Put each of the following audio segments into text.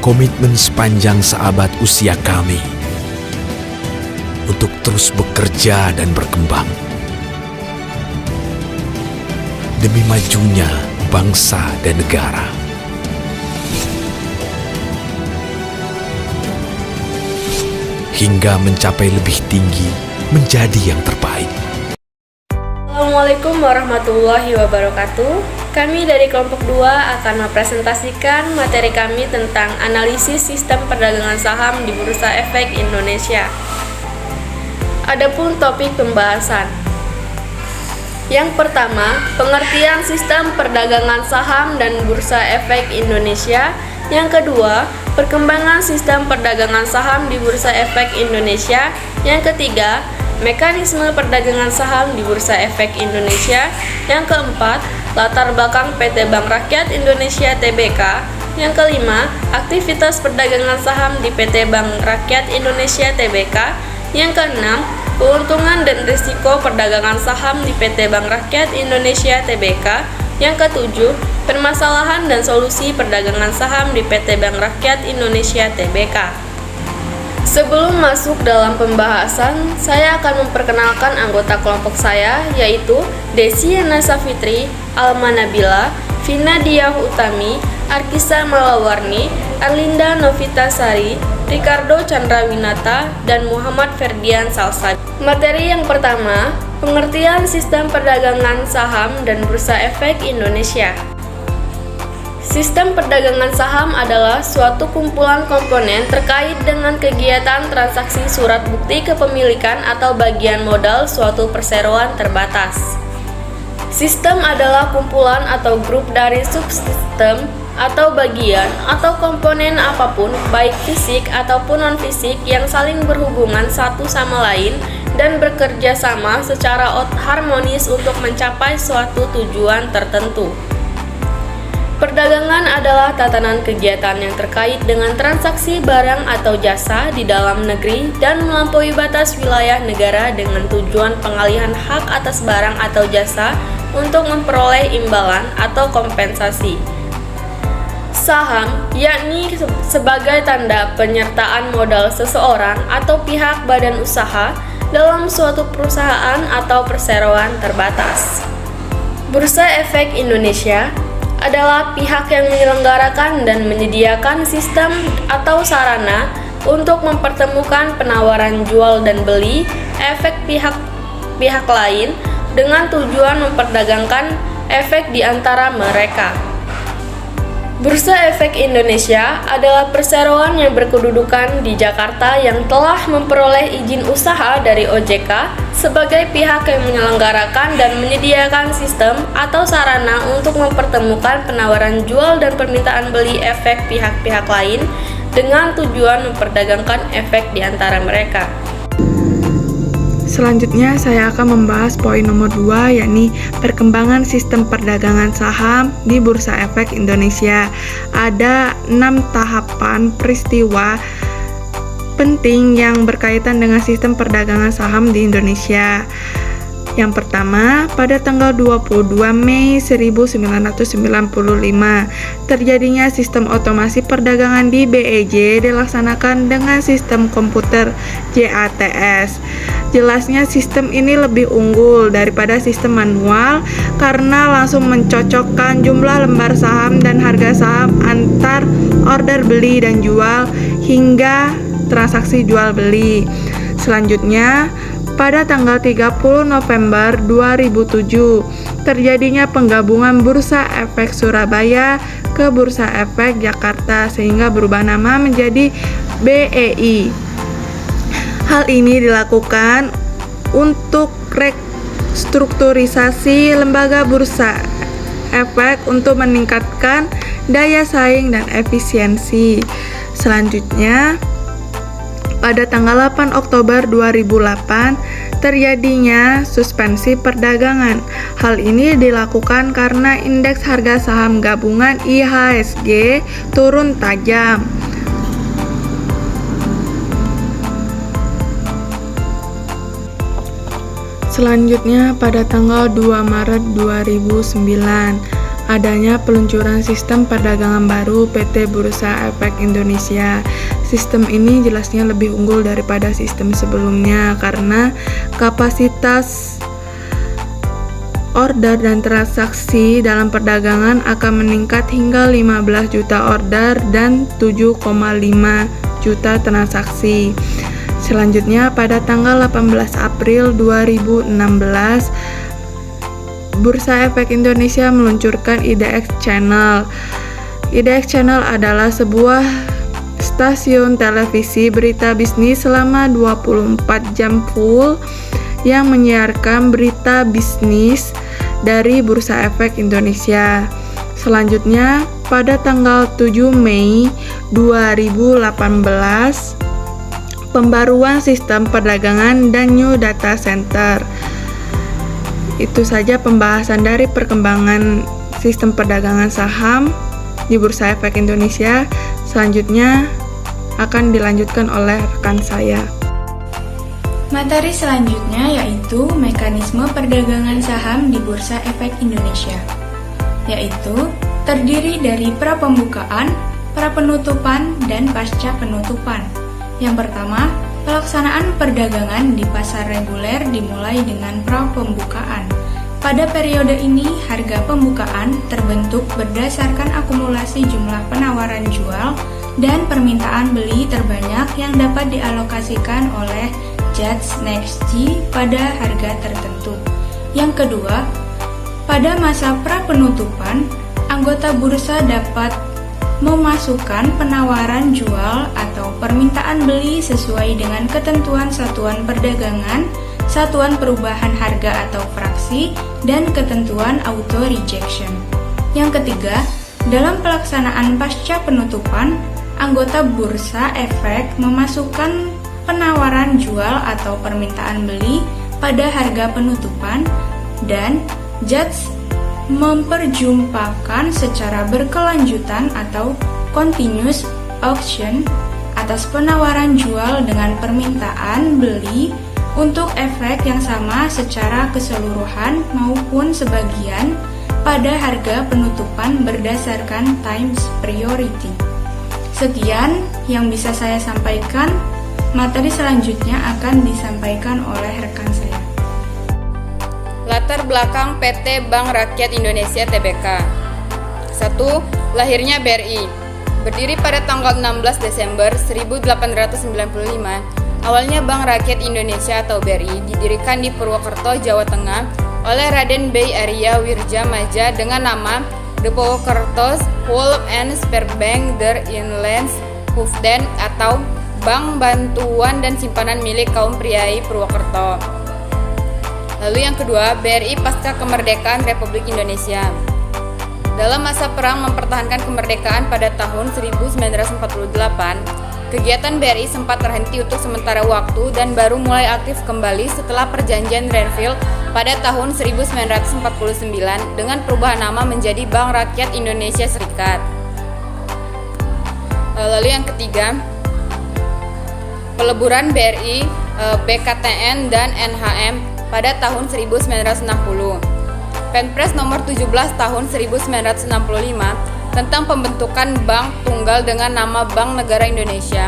komitmen sepanjang seabad usia kami untuk terus bekerja dan berkembang demi majunya bangsa dan negara. Hingga mencapai lebih tinggi menjadi yang terbaik. Assalamualaikum warahmatullahi wabarakatuh. Kami dari kelompok 2 akan mempresentasikan materi kami tentang analisis sistem perdagangan saham di Bursa Efek Indonesia. Adapun topik pembahasan. Yang pertama, pengertian sistem perdagangan saham dan Bursa Efek Indonesia. Yang kedua, perkembangan sistem perdagangan saham di Bursa Efek Indonesia. Yang ketiga, mekanisme perdagangan saham di Bursa Efek Indonesia. Yang keempat, latar belakang PT Bank Rakyat Indonesia Tbk. Yang kelima, aktivitas perdagangan saham di PT Bank Rakyat Indonesia Tbk. Yang keenam, keuntungan dan risiko perdagangan saham di PT Bank Rakyat Indonesia Tbk. Yang ketujuh, permasalahan dan solusi perdagangan saham di PT Bank Rakyat Indonesia Tbk. Sebelum masuk dalam pembahasan, saya akan memperkenalkan anggota kelompok saya, yaitu Desiana Safitri, Alma Nabila, Vina Diah Utami, Arkisa Malawarni, Arlinda Novitasari, Ricardo Chandrawinata, dan Muhammad Ferdian Salsabila. Materi yang pertama, pengertian sistem perdagangan saham dan Bursa Efek Indonesia. Sistem perdagangan saham adalah suatu kumpulan komponen terkait dengan kegiatan transaksi surat bukti kepemilikan atau bagian modal suatu perseroan terbatas. Sistem adalah kumpulan atau grup dari subsistem atau bagian atau komponen apapun, baik fisik ataupun non-fisik, yang saling berhubungan satu sama lain dan bekerja sama secara harmonis untuk mencapai suatu tujuan tertentu. Perdagangan adalah tatanan kegiatan yang terkait dengan transaksi barang atau jasa di dalam negeri dan melampaui batas wilayah negara dengan tujuan pengalihan hak atas barang atau jasa untuk memperoleh imbalan atau kompensasi. Saham, yakni sebagai tanda penyertaan modal seseorang atau pihak badan usaha dalam suatu perusahaan atau perseroan terbatas. Bursa Efek Indonesia adalah pihak yang menyelenggarakan dan menyediakan sistem atau sarana untuk mempertemukan penawaran jual dan beli efek pihak lain dengan tujuan memperdagangkan efek di antara mereka. Bursa Efek Indonesia adalah perseroan yang berkedudukan di Jakarta yang telah memperoleh izin usaha dari OJK sebagai pihak yang menyelenggarakan dan menyediakan sistem atau sarana untuk mempertemukan penawaran jual dan permintaan beli efek pihak-pihak lain dengan tujuan memperdagangkan efek di antara mereka. Selanjutnya saya akan membahas poin nomor 2, yakni perkembangan sistem perdagangan saham di Bursa Efek Indonesia. Ada 6 tahapan peristiwa penting yang berkaitan dengan sistem perdagangan saham di Indonesia. Yang pertama, pada tanggal 22 Mei 1995, terjadinya sistem otomasi perdagangan di BEJ dilaksanakan dengan sistem komputer JATS. Jelasnya sistem ini lebih unggul daripada sistem manual karena langsung mencocokkan jumlah lembar saham dan harga saham antar order beli dan jual hingga transaksi jual beli. Selanjutnya, pada tanggal 30 November 2007, terjadinya penggabungan Bursa Efek Surabaya ke Bursa Efek Jakarta sehingga berubah nama menjadi BEI. Hal ini dilakukan untuk restrukturisasi lembaga Bursa Efek untuk meningkatkan daya saing dan efisiensi. Selanjutnya, pada tanggal 8 Oktober 2008, terjadinya suspensi perdagangan. Hal ini dilakukan karena indeks harga saham gabungan IHSG turun tajam. Selanjutnya, pada tanggal 2 Maret 2009, adanya peluncuran sistem perdagangan baru PT Bursa Efek Indonesia. Sistem ini jelasnya lebih unggul daripada sistem sebelumnya karena kapasitas order dan transaksi dalam perdagangan akan meningkat hingga 15 juta order dan 7,5 juta transaksi. Selanjutnya, pada tanggal 18 April 2016, Bursa Efek Indonesia meluncurkan IDX Channel. IDX Channel adalah sebuah stasiun televisi berita bisnis selama 24 jam full yang menyiarkan berita bisnis dari Bursa Efek Indonesia. Selanjutnya, pada tanggal 7 Mei 2018, pembaruan sistem perdagangan dan new data center. Itu saja pembahasan dari perkembangan sistem perdagangan saham di Bursa Efek Indonesia. Selanjutnya akan dilanjutkan oleh rekan saya. Materi selanjutnya yaitu mekanisme perdagangan saham di Bursa Efek Indonesia, yaitu terdiri dari pra-pembukaan, pra-penutupan, dan pasca penutupan. Yang pertama, pelaksanaan perdagangan di pasar reguler dimulai dengan pra-pembukaan. Pada periode ini, harga pembukaan terbentuk berdasarkan akumulasi jumlah penawaran jual dan permintaan beli terbanyak yang dapat dialokasikan oleh Judge NextG pada harga tertentu. Yang kedua, pada masa pra-penutupan, anggota bursa dapat memasukkan penawaran jual atau permintaan beli sesuai dengan ketentuan satuan perdagangan, satuan perubahan harga atau fraksi, dan ketentuan auto rejection. Yang ketiga, dalam pelaksanaan pasca penutupan, anggota Bursa Efek memasukkan penawaran jual atau permintaan beli pada harga penutupan dan Judge memperjumpakan secara berkelanjutan atau continuous auction atas penawaran jual dengan permintaan beli untuk efek yang sama secara keseluruhan maupun sebagian pada harga penutupan berdasarkan times priority. Sekian yang bisa saya sampaikan. Materi selanjutnya akan disampaikan oleh rekan saya. Latar belakang PT Bank Rakyat Indonesia Tbk. 1. Lahirnya BRI. Berdiri pada tanggal 16 Desember 1895, awalnya Bank Rakyat Indonesia atau BRI didirikan di Purwokerto, Jawa Tengah oleh Raden Bey Arya Wirja Maja dengan nama The Purwokertos Hulp and Sperbank der Inlands Hoofden atau Bank Bantuan dan Simpanan milik kaum priai Purwokerto. Lalu yang kedua, BRI pasca kemerdekaan Republik Indonesia. Dalam masa perang mempertahankan kemerdekaan pada tahun 1948, kegiatan BRI sempat terhenti untuk sementara waktu dan baru mulai aktif kembali setelah Perjanjian Renville pada tahun 1949 dengan perubahan nama menjadi Bank Rakyat Indonesia Serikat. Lalu yang ketiga, peleburan BRI, BKTN, dan NHM pada tahun 1960. Penpres nomor 17 tahun 1965 tentang pembentukan bank tunggal dengan nama Bank Negara Indonesia.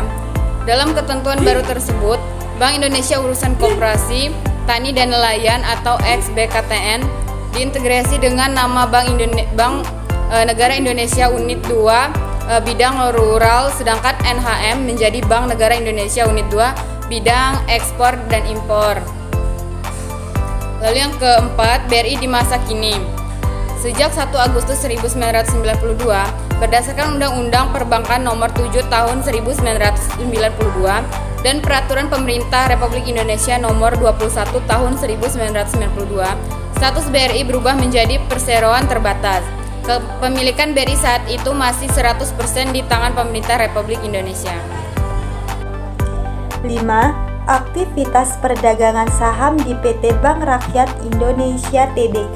Dalam ketentuan baru tersebut, Bank Indonesia Urusan Koperasi, Tani dan Nelayan atau ex-BKTN diintegrasi dengan nama Bank Negara Indonesia Unit 2 bidang rural, sedangkan NHM menjadi Bank Negara Indonesia Unit 2 bidang ekspor dan impor. Lalu yang keempat, BRI di masa kini. Sejak 1 Agustus 1992, berdasarkan Undang-Undang Perbankan Nomor 7 Tahun 1992 dan Peraturan Pemerintah Republik Indonesia Nomor 21 Tahun 1992, status BRI berubah menjadi perseroan terbatas. Kepemilikan BRI saat itu masih 100% di tangan pemerintah Republik Indonesia. 5. Aktivitas perdagangan saham di PT Bank Rakyat Indonesia Tbk.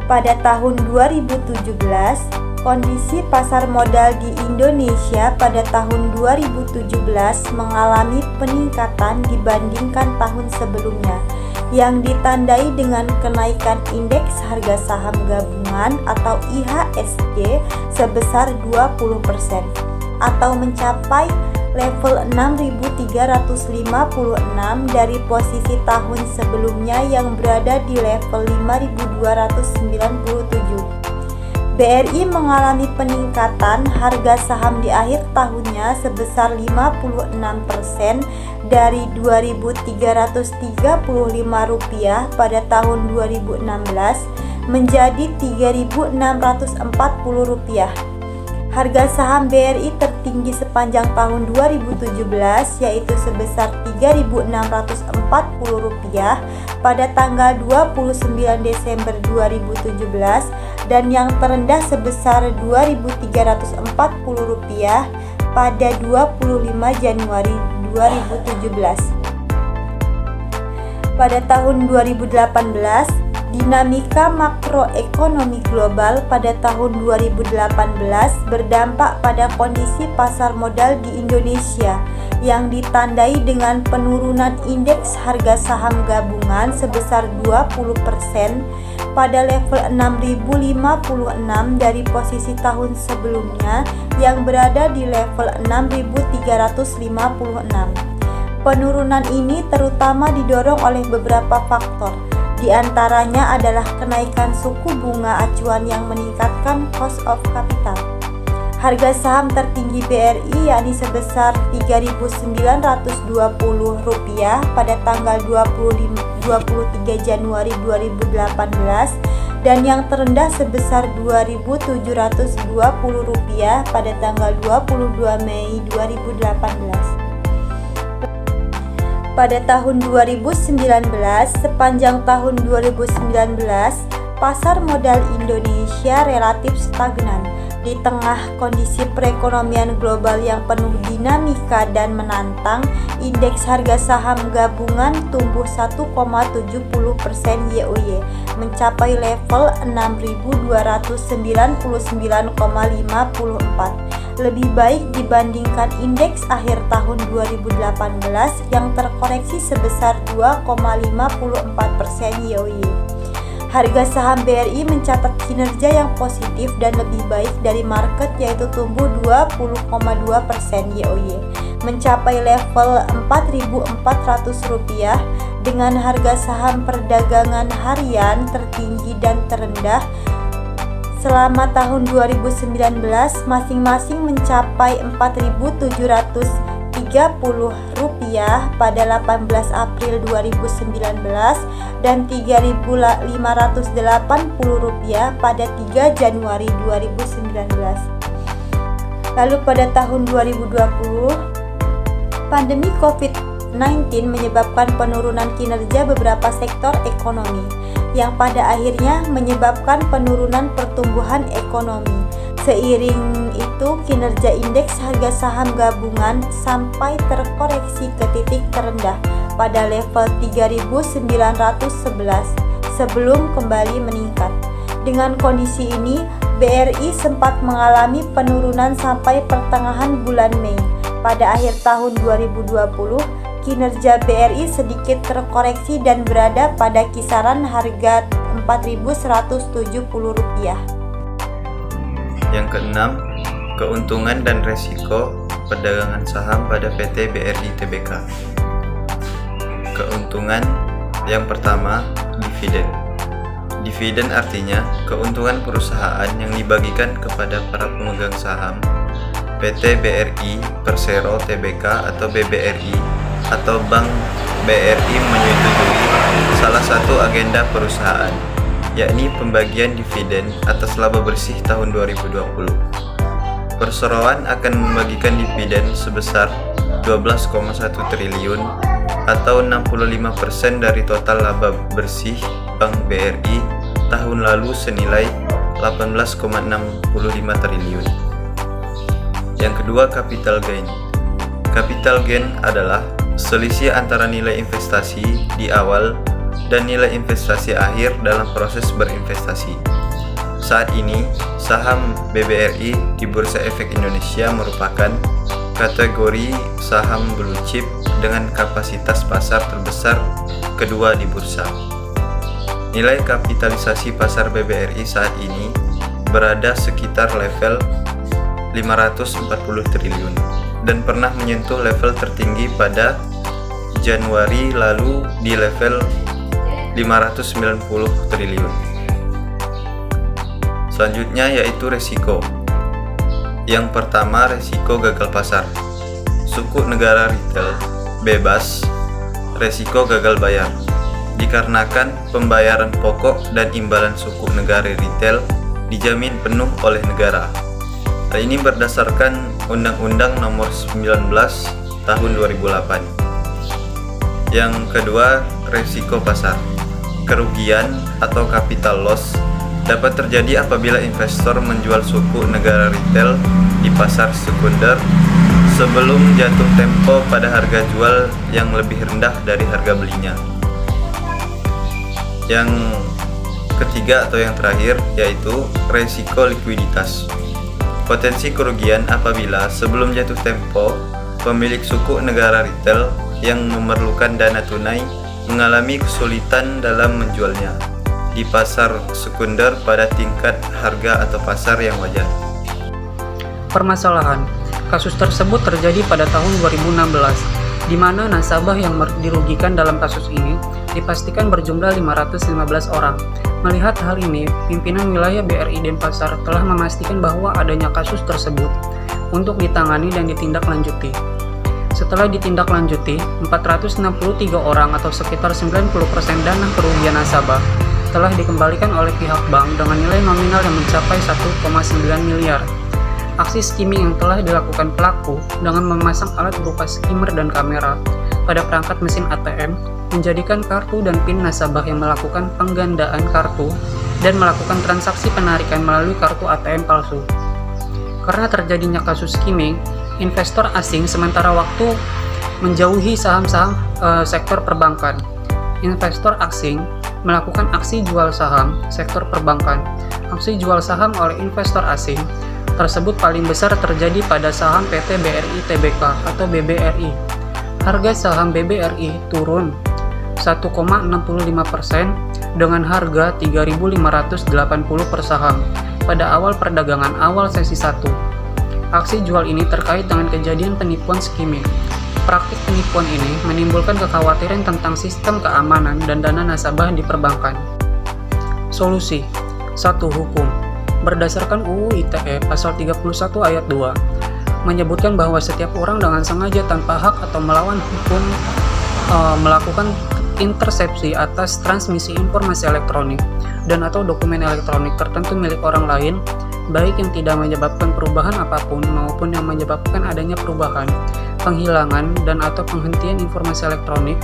Pada tahun 2017, kondisi pasar modal di Indonesia pada tahun 2017 mengalami peningkatan dibandingkan tahun sebelumnya. yang ditandai dengan kenaikan indeks harga saham gabungan atau IHSG sebesar 20% atau mencapai level 6.356 dari posisi tahun sebelumnya yang berada di level 5.297. BRI mengalami peningkatan harga saham di akhir tahunnya sebesar 56% dari Rp2.335 pada tahun 2016 menjadi Rp3.640. Harga saham BRI tertinggi sepanjang tahun 2017 yaitu sebesar Rp3.640 pada tanggal 29 Desember 2017 dan yang terendah sebesar Rp2.340 pada 25 Januari 2017. Pada tahun 2018, dinamika makroekonomi global pada tahun 2018 berdampak pada kondisi pasar modal di Indonesia yang ditandai dengan penurunan indeks harga saham gabungan sebesar 20% pada level 6.056 dari posisi tahun sebelumnya yang berada di level 6.356. Penurunan ini terutama didorong oleh beberapa faktor. Di antaranya adalah kenaikan suku bunga acuan yang meningkatkan cost of capital. Harga saham tertinggi BRI yakni sebesar Rp3.920 pada tanggal 23 Januari 2018 dan yang terendah sebesar Rp2.720 pada tanggal 22 Mei 2018. Pada tahun 2019, sepanjang tahun 2019, pasar modal Indonesia relatif stagnan. Di tengah kondisi perekonomian global yang penuh dinamika dan menantang, indeks harga saham gabungan tumbuh 1,70% YoY, mencapai level 6.299,54. Lebih baik dibandingkan indeks akhir tahun 2018 yang terkoreksi sebesar 2,54% YoY. Harga saham BRI mencatat kinerja yang positif dan lebih baik dari market yaitu tumbuh 20,2% YoY, mencapai level Rp4.400 dengan harga saham perdagangan harian tertinggi dan terendah selama tahun 2019 masing-masing mencapai Rp4.730 pada 18 April 2019 dan Rp3.580 pada 3 Januari 2019. Lalu pada tahun 2020, pandemi COVID-19 menyebabkan penurunan kinerja beberapa sektor ekonomi yang pada akhirnya menyebabkan penurunan pertumbuhan ekonomi. Seiring itu, kinerja indeks harga saham gabungan sampai terkoreksi ke titik terendah pada level 3.911 sebelum kembali meningkat. Dengan kondisi ini, BRI sempat mengalami penurunan sampai pertengahan bulan Mei. Pada akhir tahun 2020, kinerja BRI sedikit terkoreksi dan berada pada kisaran harga Rp4.170. Yang keenam, keuntungan dan resiko perdagangan saham pada PT BRI Tbk. Keuntungan yang pertama, dividen. Dividen artinya keuntungan perusahaan yang dibagikan kepada para pemegang saham PT BRI Persero Tbk atau BBRI atau Bank BRI menyetujui salah satu agenda perusahaan, yakni pembagian dividen atas laba bersih tahun 2020. Perseroan akan membagikan dividen sebesar 12,1 triliun atau 65% dari total laba bersih Bank BRI tahun lalu senilai 18,65 triliun. Yang kedua, capital gain. Capital gain adalah selisih antara nilai investasi di awal dan nilai investasi akhir dalam proses berinvestasi. Saat ini, saham BBRI di Bursa Efek Indonesia merupakan kategori saham blue chip dengan kapasitas pasar terbesar kedua di bursa. Nilai kapitalisasi pasar BBRI saat ini berada sekitar level 540 triliun dan pernah menyentuh level tertinggi pada Januari lalu di level 590 triliun. Selanjutnya yaitu resiko. Yang pertama, resiko gagal pasar. Suku negara retail bebas resiko gagal bayar dikarenakan pembayaran pokok dan imbalan suku negara retail dijamin penuh oleh negara. Hal ini berdasarkan Undang-Undang Nomor 19 Tahun 2008. Yang kedua, resiko pasar. Kerugian atau capital loss dapat terjadi apabila investor menjual suku negara retail di pasar sekunder sebelum jatuh tempo pada harga jual yang lebih rendah dari harga belinya. Yang ketiga atau yang terakhir yaitu resiko likuiditas. Potensi kerugian apabila sebelum jatuh tempo pemilik suku negara retail yang memerlukan dana tunai mengalami kesulitan dalam menjualnya di pasar sekunder pada tingkat harga atau pasar yang wajar. Permasalahan, kasus tersebut terjadi pada tahun 2016, di mana nasabah yang dirugikan dalam kasus ini dipastikan berjumlah 515 orang. Melihat hal ini, pimpinan wilayah BRI Denpasar telah memastikan bahwa adanya kasus tersebut untuk ditangani dan ditindaklanjuti. Setelah ditindaklanjuti, 463 orang atau sekitar 90% dana kerugian nasabah telah dikembalikan oleh pihak bank dengan nilai nominal yang mencapai 1,9 miliar. Aksi skimming yang telah dilakukan pelaku dengan memasang alat berupa skimmer dan kamera pada perangkat mesin ATM menjadikan kartu dan PIN nasabah yang melakukan penggandaan kartu dan melakukan transaksi penarikan melalui kartu ATM palsu. Karena terjadinya kasus skimming, investor asing sementara waktu menjauhi saham-saham sektor perbankan. Investor asing melakukan aksi jual saham sektor perbankan. Aksi jual saham oleh investor asing tersebut paling besar terjadi pada saham PT BRI Tbk atau BBRI. Harga saham BBRI turun 1,65% dengan harga 3.580 per saham pada awal perdagangan awal sesi 1. Aksi jual ini terkait dengan kejadian penipuan skimming. Praktik penipuan ini menimbulkan kekhawatiran tentang sistem keamanan dan dana nasabah di perbankan. Solusi 1. Hukum. Berdasarkan UU ITE pasal 31 ayat 2 menyebutkan bahwa setiap orang dengan sengaja tanpa hak atau melawan hukum melakukan intersepsi atas transmisi informasi elektronik dan atau dokumen elektronik tertentu milik orang lain, baik yang tidak menyebabkan perubahan apapun maupun yang menyebabkan adanya perubahan, penghilangan dan atau penghentian informasi elektronik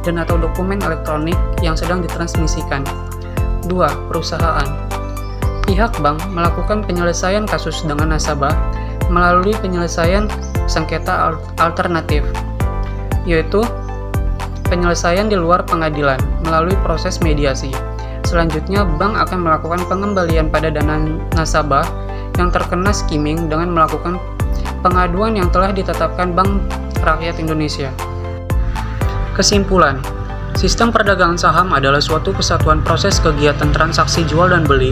dan atau dokumen elektronik yang sedang ditransmisikan. 2. Perusahaan. Pihak bank melakukan penyelesaian kasus dengan nasabah melalui penyelesaian sengketa alternatif, yaitu penyelesaian di luar pengadilan melalui proses mediasi. Selanjutnya, bank akan melakukan pengembalian pada dana nasabah yang terkena skimming dengan melakukan pengaduan yang telah ditetapkan Bank Rakyat Indonesia. Kesimpulan, sistem perdagangan saham adalah suatu kesatuan proses kegiatan transaksi jual dan beli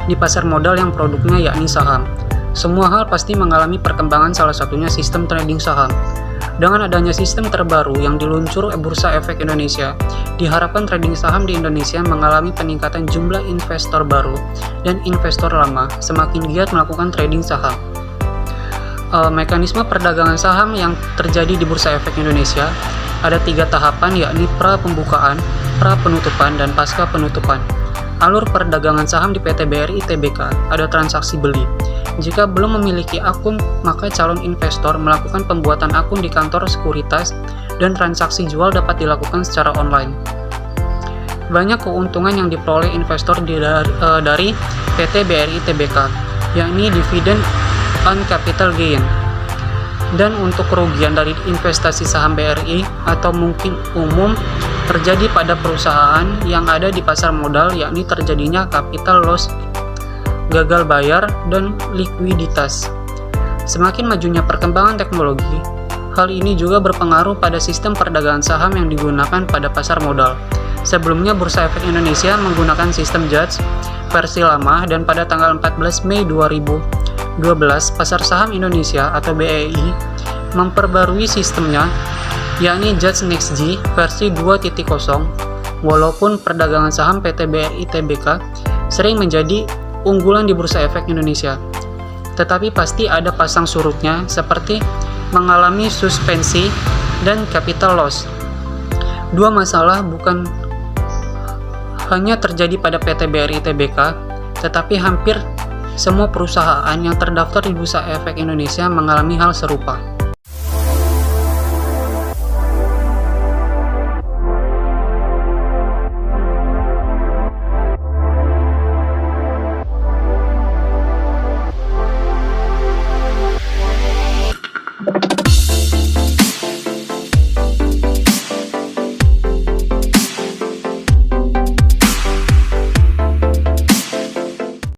di pasar modal yang produknya yakni saham. Semua hal pasti mengalami perkembangan, salah satunya sistem trading saham. Dengan adanya sistem terbaru yang diluncur Bursa Efek Indonesia, diharapkan trading saham di Indonesia mengalami peningkatan jumlah investor baru dan investor lama semakin giat melakukan trading saham. Mekanisme perdagangan saham yang terjadi di Bursa Efek Indonesia ada 3 tahapan, yakni pra-pembukaan, pra-penutupan, dan pasca penutupan. Alur perdagangan saham di PT BRI Tbk ada transaksi beli. Jika belum memiliki akun, maka calon investor melakukan pembuatan akun di kantor sekuritas dan transaksi jual dapat dilakukan secara online. Banyak keuntungan yang diperoleh investor dari PT BRI Tbk, yakni dividen on capital gain. Dan untuk kerugian dari investasi saham BRI atau mungkin umum terjadi pada perusahaan yang ada di pasar modal, yakni terjadinya capital loss, gagal bayar, dan likuiditas. Semakin majunya perkembangan teknologi, Hal ini juga berpengaruh pada sistem perdagangan saham yang digunakan pada pasar modal. Sebelumnya, Bursa Efek Indonesia menggunakan sistem Judge versi lama, dan pada tanggal 14 Mei 2012, Pasar Saham Indonesia atau BEI memperbarui sistemnya, yakni Judge NextG versi 2.0. Walaupun perdagangan saham PT BRI Tbk sering menjadi unggulan di Bursa Efek Indonesia, tetapi pasti ada pasang surutnya seperti mengalami suspensi dan capital loss. Dua masalah bukan hanya terjadi pada PT BRI Tbk, tetapi hampir semua perusahaan yang terdaftar di Bursa Efek Indonesia mengalami hal serupa.